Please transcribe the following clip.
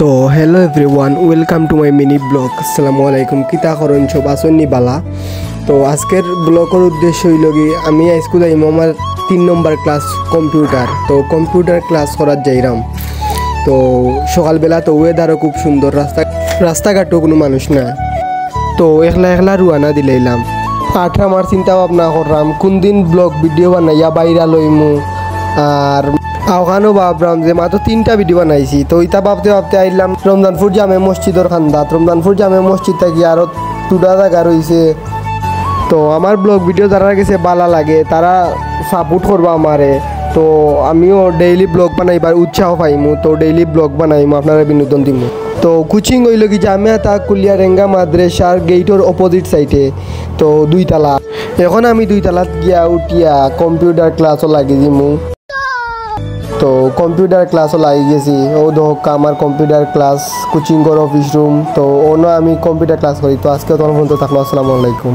তো hello everyone, welcome to my mini blog. আসসালামু আলাইকুম, কিতা করেন সব আসন্নি বালা। তো আজকের ব্লগের উদ্দেশ্য হইল কি, আমি স্কুলে আইম আমার 3 নম্বর ক্লাস কম্পিউটার। তো কম্পিউটার ক্লাস করার যাইরাম। তো সকালবেলা তো ওয়েদারও খুব সুন্দর, রাস্তাঘাটও কোনো মানুষ না। তো একলা একলা রুয়ানা দিলাইলাম। আঠা আমার চিন্তা ভাবনা করলাম কোন দিন ব্লগ ভিডিও বানাইয়া বাইরা লইমু। আর আওখানো ভাবলাম যে মাত্র 3টা ভিডিও বানাইছি। তো ইটা ভাবতে ভাবতে আইলাম রমজানপুর জামে মসজিদের খান্দাত। রমজানপুর জামে মসজিদ থাকি আরও 2টা জায়গা রয়েছে। তো আমার ব্লগ ভিডিও যারা গেছে বালা লাগে তারা সাপোর্ট করবা আমারে। তো আমিও ডেইলি ব্লগ বানাইবার উৎসাহ পাইমু। তো ডেইলি ব্লগ বানাইমু, আপনারা বিনোদন দিমু। তো কোচিং হইল কি জামিয়া কুলিয়ারেঙ্গা মাদ্রাসার গেইটর অপোজিট সাইডে। তো 2 তালা। এখন আমি 2 তালাত গিয়া উঠিয়া কম্পিউটার ক্লাসও লাগি দিমু। তো কম্পিউটার ক্লাসও লাগি গেছি। ও দোক আমার কম্পিউটার ক্লাস কোচিং কর অফিস রুম। তো অন্য আমি কম্পিউটার ক্লাস করি। তো আজকে তোমার পর্যন্ত থাকলো। আসসালামু আলাইকুম।